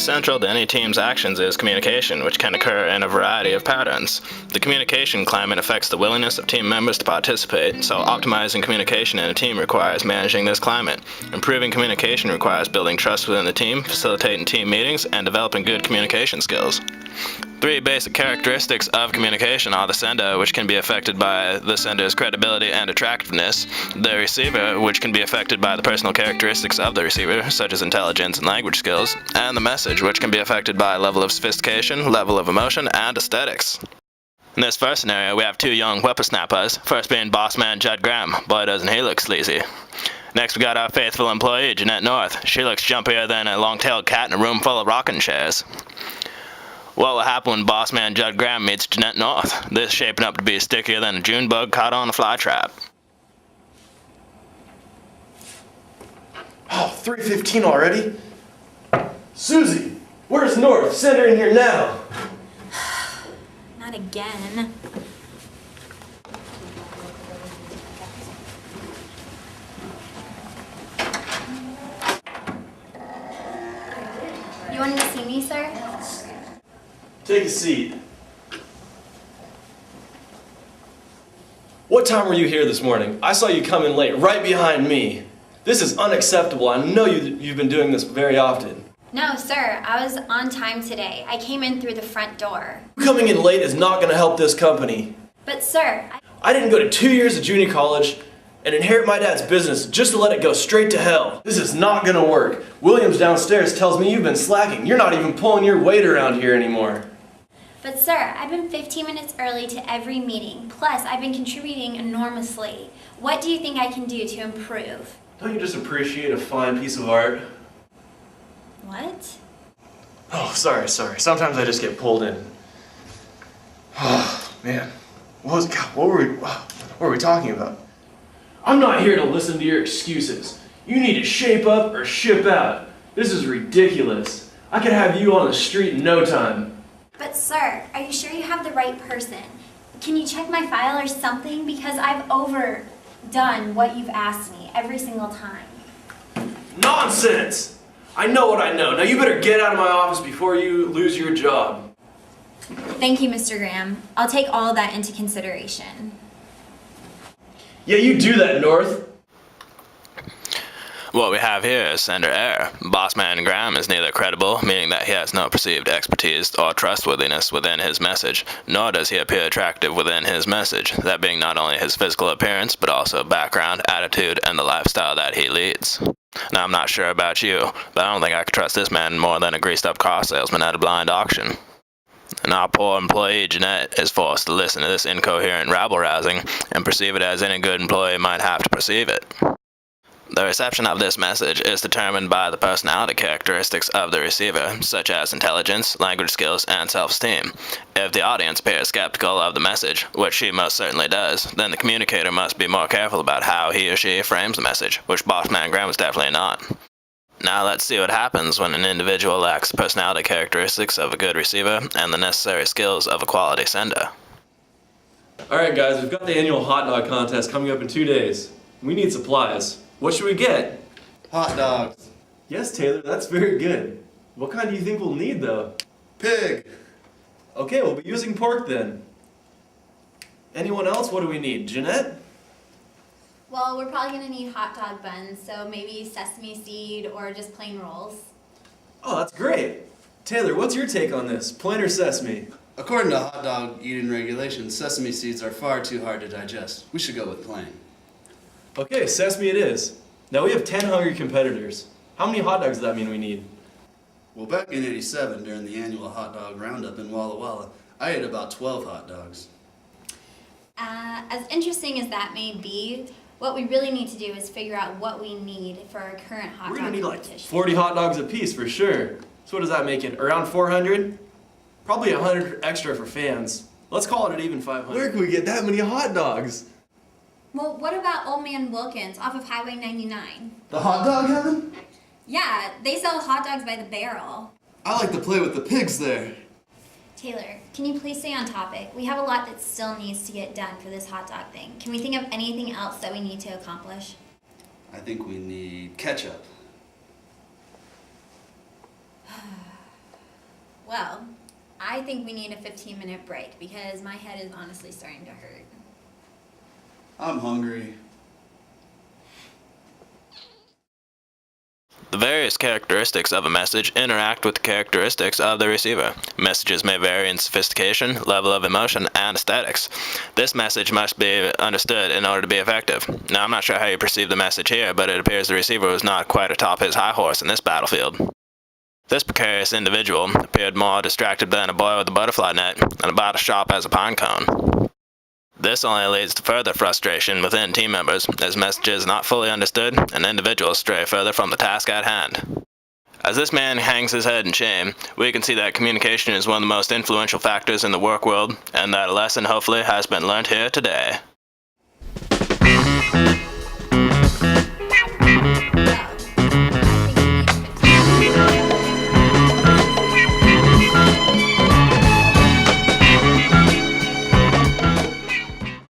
Central to any team's actions is communication, which can occur in a variety of patterns. The communication climate affects the willingness of team members to participate, so optimizing communication in a team requires managing this climate. Improving communication requires building trust within the team, facilitating team meetings, and developing good communication skills. Three basic characteristics of communication are the sender, which can be affected by the sender's credibility and attractiveness, the receiver, which can be affected by the personal characteristics of the receiver, such as intelligence and language skills, and the message, which can be affected by level of sophistication, level of emotion, and aesthetics. In this first scenario, we have two young whippersnappers, first being boss man Judd Graham. Boy, doesn't he look sleazy. Next, we got our faithful employee, Jeanette North. She looks jumpier than a long-tailed cat in a room full of rocking chairs. What will happen when boss man Judd Graham meets Jeanette North? This is shaping up to be stickier than a June bug caught on a fly trap. Oh, 3:15 already? Susie, where's North? Send her in here now. Not again. You wanted to see me, sir? Take a seat. What time were you here this morning? I saw you come in late, right behind me. This is unacceptable. I know you've been doing this very often. No, sir. I was on time today. I came in through the front door. Coming in late is not going to help this company. But, sir, I didn't go to 2 years of junior college and inherit my dad's business just to let it go straight to hell. This is not going to work. Williams downstairs tells me you've been slacking. You're not even pulling your weight around here anymore. But, sir, I've been 15 minutes early to every meeting. Plus, I've been contributing enormously. What do you think I can do to improve? Don't you just appreciate a fine piece of art? What? Oh, sorry. Sometimes I just get pulled in. Oh, man. What were we talking about? I'm not here to listen to your excuses. You need to shape up or ship out. This is ridiculous. I could have you on the street in no time. But, sir, are you sure you have the right person? Can you check my file or something? Because I've overdone what you've asked me every single time. Nonsense! I know what I know. Now you better get out of my office before you lose your job. Thank you, Mr. Graham. I'll take all of that into consideration. Yeah, you do that, North. What we have here is sender error. Bossman Graham is neither credible, meaning that he has no perceived expertise or trustworthiness within his message, nor does he appear attractive within his message, that being not only his physical appearance, but also background, attitude, and the lifestyle that he leads. Now, I'm not sure about you, but I don't think I could trust this man more than a greased-up car salesman at a blind auction. And our poor employee, Jeanette, is forced to listen to this incoherent rabble-rousing and perceive it as any good employee might have to perceive it. The reception of this message is determined by the personality characteristics of the receiver, such as intelligence, language skills, and self-esteem. If the audience appears skeptical of the message, which she most certainly does, then the communicator must be more careful about how he or she frames the message, which Bossman Graham is definitely not. Now let's see what happens when an individual lacks the personality characteristics of a good receiver and the necessary skills of a quality sender. Alright guys, we've got the annual hot dog contest coming up in 2 days. We need supplies. What should we get? Hot dogs. Yes, Taylor, that's very good. What kind do you think we'll need, though? Pig. Okay, we'll be using pork then. Anyone else? What do we need? Jeanette? Well, we're probably going to need hot dog buns, so maybe sesame seed or just plain rolls. Oh, that's great. Taylor, what's your take on this? Plain or sesame? According to hot dog eating regulations, sesame seeds are far too hard to digest. We should go with plain. Okay, sesame it is. Now we have 10 hungry competitors. How many hot dogs does that mean we need? Well, back in '87, during the annual hot dog roundup in Walla Walla, I ate about 12 hot dogs. As interesting as that may be, what we really need to do is figure out what we need for our current hot We're dog gonna need competition. like 40 hot dogs a piece for sure. So what does that make it? Around 400? Probably 100 extra for fans. Let's call it at even 500. Where can we get that many hot dogs? Well, what about Old Man Wilkins off of Highway 99? The hot dog heaven? Yeah, they sell hot dogs by the barrel. I like to play with the pigs there. Taylor, can you please stay on topic? We have a lot that still needs to get done for this hot dog thing. Can we think of anything else that we need to accomplish? I think we need ketchup. Well, I think we need a 15-minute break because my head is honestly starting to hurt. I'm hungry. The various characteristics of a message interact with the characteristics of the receiver. Messages may vary in sophistication, level of emotion, and aesthetics. This message must be understood in order to be effective. Now, I'm not sure how you perceive the message here, but it appears the receiver was not quite atop his high horse in this battlefield. This precarious individual appeared more distracted than a boy with a butterfly net and about as sharp as a pine cone. This only leads to further frustration within team members, as messages not fully understood and individuals stray further from the task at hand. As this man hangs his head in shame, we can see that communication is one of the most influential factors in the work world, and that a lesson hopefully has been learned here today.